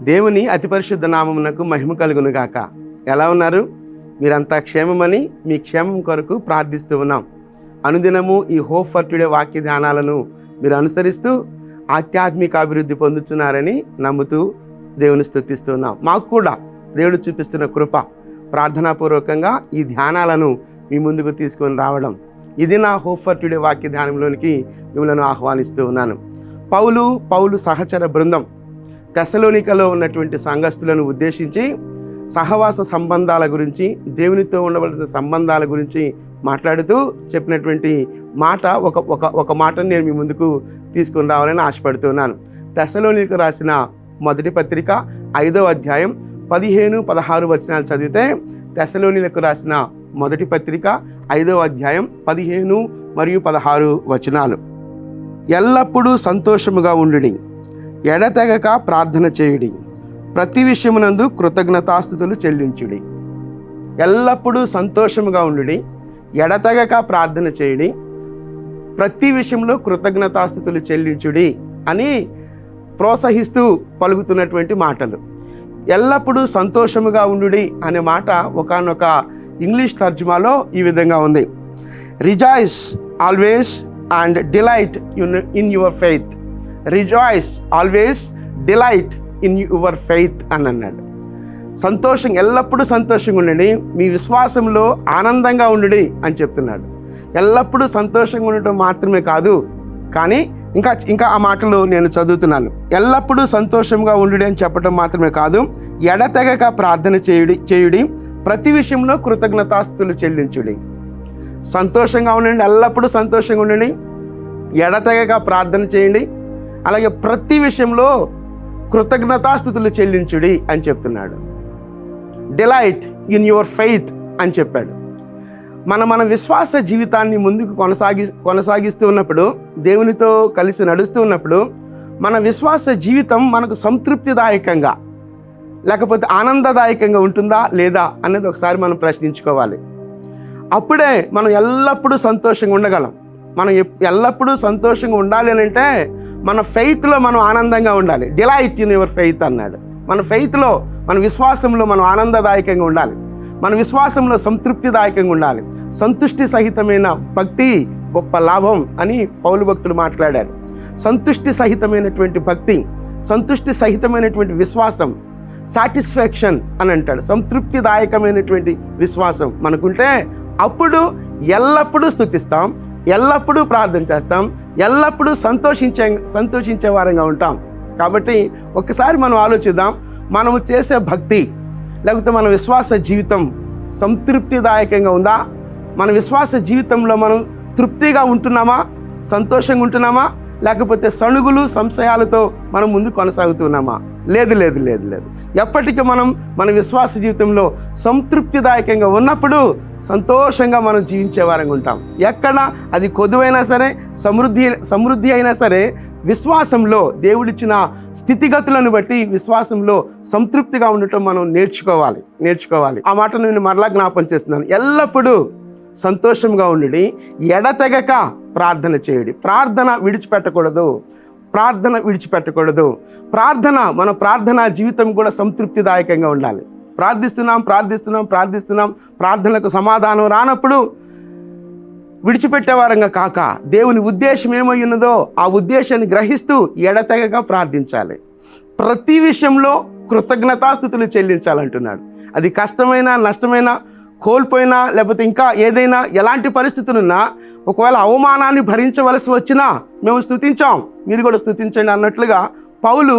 దేవుని అతి పరిశుద్ధ నామమునకు మహిమ కలుగును గాక. ఎలా ఉన్నారు? మీరంతా క్షేమమని మీ క్షేమం కొరకు ప్రార్థిస్తూ ఉన్నాం. అనుదినము ఈ హోప్ ఫర్ టుడే వాక్య ధ్యానాలను మీరు అనుసరిస్తూ ఆధ్యాత్మిక అభివృద్ధి పొందుతున్నారని నమ్ముతూ దేవుని స్తుతిస్తూ ఉన్నాం. మాకు కూడా దేవుడు చూపిస్తున్న కృప, ప్రార్థనాపూర్వకంగా ఈ ధ్యానాలను మీ ముందుకు తీసుకొని రావడం, ఇది నా హోప్ ఫర్ టుడే వాక్య ధ్యానంలోనికి మిమ్మల్ని ఆహ్వానిస్తూ ఉన్నాను. పౌలు సహచర బృందం తెస్సలోనికలో ఉన్నటువంటి సంఘస్థులను ఉద్దేశించి సహవాస సంబంధాల గురించి, దేవునితో ఉండవలసిన సంబంధాల గురించి మాట్లాడుతూ చెప్పినటువంటి మాట ఒక మాటను నేను మీ ముందుకు తీసుకొని రావాలని ఆశపడుతున్నాను. తెస్సలోనికకు రాసిన మొదటి పత్రిక 5వ అధ్యాయం 15-16 వచనాలు చదివితే, తెస్సలోనికకు రాసిన మొదటి పత్రిక 5వ అధ్యాయం 15 మరియు 16 వచనాలు. ఎల్లప్పుడూ సంతోషముగా ఉండుడి, ఎడతెగక ప్రార్థన చేయుడి, ప్రతి విషయమునందు కృతజ్ఞతాస్తుతులు చెల్లించుడి. ఎల్లప్పుడూ సంతోషముగా ఉండుడి, ఎడతెగక ప్రార్థన చేయుడి, ప్రతి విషయంలో కృతజ్ఞతాస్తుతులు చెల్లించుడి అని ప్రోత్సహిస్తూ పలుకుతున్నటువంటి మాటలు. ఎల్లప్పుడూ సంతోషముగా ఉండుడి అనే మాట ఒకానొక ఇంగ్లీష్ తర్జుమాలో ఈ విధంగా ఉంది: rejoice always and delight in your faith. Rejoice always delight in your faith అని అన్నాడు. సంతోషం, ఎల్లప్పుడూ సంతోషంగా ఉండండి, మీ విశ్వాసంలో ఆనందంగా ఉండండి అని చెప్తున్నాడు. ఎల్లప్పుడూ సంతోషంగా ఉండటం మాత్రమే కాదు, కానీ ఇంకా ఆ మాటలు నేను చదువుతున్నాను. ఎల్లప్పుడూ సంతోషంగా ఉండుడి అని చెప్పడం మాత్రమే కాదు, ఎడతెగక ప్రార్థన చేయుడి, ప్రతి విషయంలో కృతజ్ఞతాస్తుతులు చెల్లించుడి. సంతోషంగా ఉండండి, ఎల్లప్పుడూ సంతోషంగా ఉండండి, ఎడతెగక ప్రార్థన చేయండి, అలాగే ప్రతి విషయంలో కృతజ్ఞతాస్తుతులు చెల్లించుడి అని చెప్తున్నాడు. డిలైట్ ఇన్ యువర్ ఫెయిత్ అని చెప్పాడు. మన విశ్వాస జీవితాన్ని ముందుకు కొనసాగిస్తూ ఉన్నప్పుడు, దేవునితో కలిసి నడుస్తూ ఉన్నప్పుడు, మన విశ్వాస జీవితం మనకు సంతృప్తిదాయకంగా లేకపోతే ఆనందదాయకంగా ఉంటుందా లేదా అనేది ఒకసారి మనం ప్రశ్నించుకోవాలి. అప్పుడే మనం ఎల్లప్పుడూ సంతోషంగా ఉండగలం. మనం ఎల్లప్పుడూ సంతోషంగా ఉండాలి అని అంటే మన ఫెయిత్లో మనం ఆనందంగా ఉండాలి. డిలైట్ ఇన్ యువర్ ఫెయిత్ అన్నాడు. మన ఫెయిత్లో, మన విశ్వాసంలో మనం ఆనందదాయకంగా ఉండాలి, మన విశ్వాసంలో సంతృప్తిదాయకంగా ఉండాలి. సంతుష్టి సహితమైన భక్తి గొప్ప లాభం అని పౌలు భక్తుడు మాట్లాడారు. సంతుష్టి సహితమైనటువంటి భక్తి, సంతుష్టి సహితమైనటువంటి విశ్వాసం, సాటిస్ఫాక్షన్ అని అంటాడు. సంతృప్తిదాయకమైనటువంటి విశ్వాసం మనకుంటే అప్పుడు ఎల్లప్పుడూ స్తుతిస్తాం, ఎల్లప్పుడూ ప్రార్థన చేస్తాం, ఎల్లప్పుడూ సంతోషించే వారంగా ఉంటాం. కాబట్టి ఒక్కసారి మనం ఆలోచిద్దాం, మనము చేసే భక్తి లేకపోతే మన విశ్వాస జీవితం సంతృప్తిదాయకంగా ఉందా? మన విశ్వాస జీవితంలో మనం తృప్తిగా ఉంటున్నామా, సంతోషంగా ఉంటున్నామా, లేకపోతే సణుగులు సంశయాలతో మనం ముందు కొనసాగుతున్నామా? లేదు. ఎప్పటికీ మనం మన విశ్వాస జీవితంలో సంతృప్తిదాయకంగా ఉన్నప్పుడు సంతోషంగా మనం జీవించే వారంగా ఉంటాం. ఎక్కడ అది కొద్దువైనా సరే, సమృద్ధి అయినా సరే, విశ్వాసంలో దేవుడిచ్చిన స్థితిగతులను బట్టి విశ్వాసంలో సంతృప్తిగా ఉండటం మనం నేర్చుకోవాలి. ఆ మాట నేను మరలా జ్ఞాపం చేస్తున్నాను. ఎల్లప్పుడూ సంతోషంగా ఉండి, ఎడతెగక ప్రార్థన చేయుడి. ప్రార్థన విడిచిపెట్టకూడదు. మన ప్రార్థనా జీవితం కూడా సంతృప్తిదాయకంగా ఉండాలి. ప్రార్థిస్తున్నాం, ప్రార్థనలకు సమాధానం రానప్పుడు విడిచిపెట్టేవారంగా కాక, దేవుని ఉద్దేశం ఏమై ఉన్నదో ఆ ఉద్దేశాన్ని గ్రహిస్తూ ఎడతెగక ప్రార్థించాలి. ప్రతి విషయంలో కృతజ్ఞతాస్తుతులు చెల్లించాలంటున్నాడు. అది కష్టమైనా, నష్టమైనా, కోల్పోయినా, లేకపోతే ఇంకా ఏదైనా ఎలాంటి పరిస్థితులున్నా, ఒకవేళ అవమానాన్ని భరించవలసి వచ్చినా మేము స్తుతించాం, మీరు కూడా స్తుతించండి అన్నట్లుగా పౌలు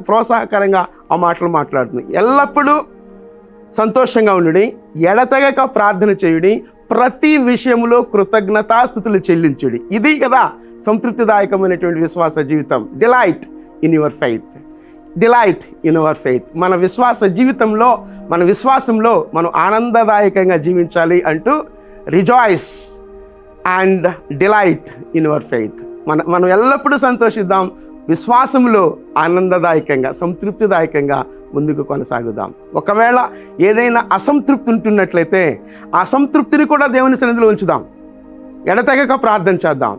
ప్రోత్సాహకరంగా ఆ మాటలు మాట్లాడుతుంది. ఎల్లప్పుడూ సంతోషంగా ఉండుడి, ఎడతెగక ప్రార్థన చేయుడి, ప్రతి విషయంలో కృతజ్ఞతాస్తుతులు చెల్లించుడి. ఇది కదా సంతృప్తిదాయకమైనటువంటి విశ్వాస జీవితం. Delight in your faith. మన విశ్వాస జీవితంలో, మన విశ్వాసంలో మనం ఆనందదాయకంగా జీవించాలి అంటూ rejoice and delight in your faith. మనం ఎల్లప్పుడూ సంతోషిద్దాం, విశ్వాసంలో ఆనందదాయకంగా, సంతృప్తిదాయకంగా ముందుకు కొనసాగుదాం. ఒకవేళ ఏదైనా అసంతృప్తి ఉంటున్నట్లయితే ఆ అసంతృప్తిని కూడా దేవుని సన్నిధిలో ఉంచుదాం. ఎడతెగక ప్రార్థన చేద్దాం,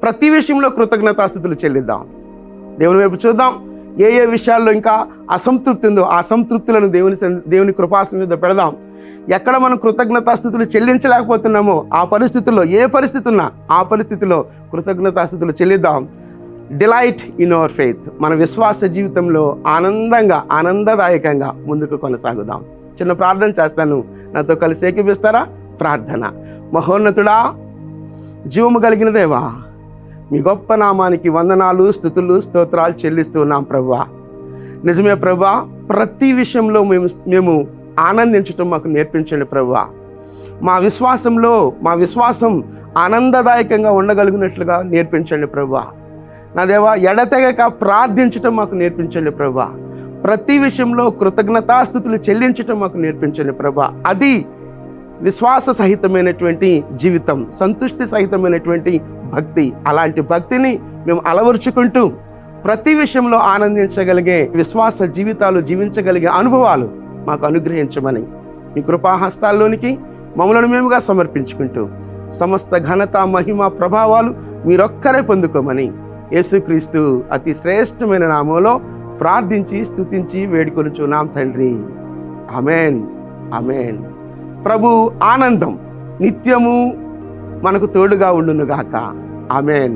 ప్రతి విషయంలో కృతజ్ఞతాస్తుతులు చెల్లిద్దాం. దేవుని వైపు చూద్దాం. ఏ ఏ విషయాల్లో ఇంకా అసంతృప్తి ఉందో ఆ అసంతృప్తులను దేవుని కృపాసనం మీద పెడదాం. ఎక్కడ మనం కృతజ్ఞతాస్థుతులు చెల్లించలేకపోతున్నామో ఆ పరిస్థితుల్లో, ఏ పరిస్థితి ఉన్నా ఆ పరిస్థితిలో కృతజ్ఞతాస్థుతులు చెల్లిద్దాం. Delight in our faith. మన విశ్వాస జీవితంలో ఆనందదాయకంగా ముందుకు కొనసాగుదాం. చిన్న ప్రార్థన చేస్తాను, నాతో కలిసి ఏకీపిస్తారా? ప్రార్థన. మహోన్నతుడా, జీవము కలిగిన దేవా, మీ గొప్ప నామానికి వందనాలు, స్తుతులు, స్తోత్రాలు చెల్లిస్తున్నాం ప్రభువా. నిజమే ప్రభువా, ప్రతి విషయంలో మేము ఆనందించటం మాకు నేర్పించండి ప్రభువా. మా విశ్వాసం ఆనందదాయకంగా ఉండగలిగినట్లుగా నేర్పించండి ప్రభువా. నా దేవా, ఎడతెగక ప్రార్థించటం మాకు నేర్పించండి ప్రభువా. ప్రతి విషయంలో కృతజ్ఞతాస్థుతులు చెల్లించటం మాకు నేర్పించండి ప్రభువా. అది విశ్వాస సహితమైనటువంటి జీవితం, సంతుష్టి సహితమైనటువంటి భక్తి. అలాంటి భక్తిని మేము అలవరుచుకుంటూ ప్రతి విషయంలో ఆనందించగలిగే విశ్వాస జీవితాలు జీవించగలిగే అనుభవాలు మాకు అనుగ్రహించమని మీ కృపాహస్తాల్లోనికి మమ్మలను మేముగా సమర్పించుకుంటూ సమస్త ఘనత, మహిమ, ప్రభావాలు మీరొక్కరే పొందుకోమని యేసుక్రీస్తు అతి శ్రేష్టమైన నామంలో ప్రార్థించి స్తుతించి వేడుకొనుచున్నాం తండ్రి. ఆమేన్, ఆమేన్. ప్రభు ఆనందం నిత్యము మనకు తోడుగా ఉండునుగాక. ఆమేన్.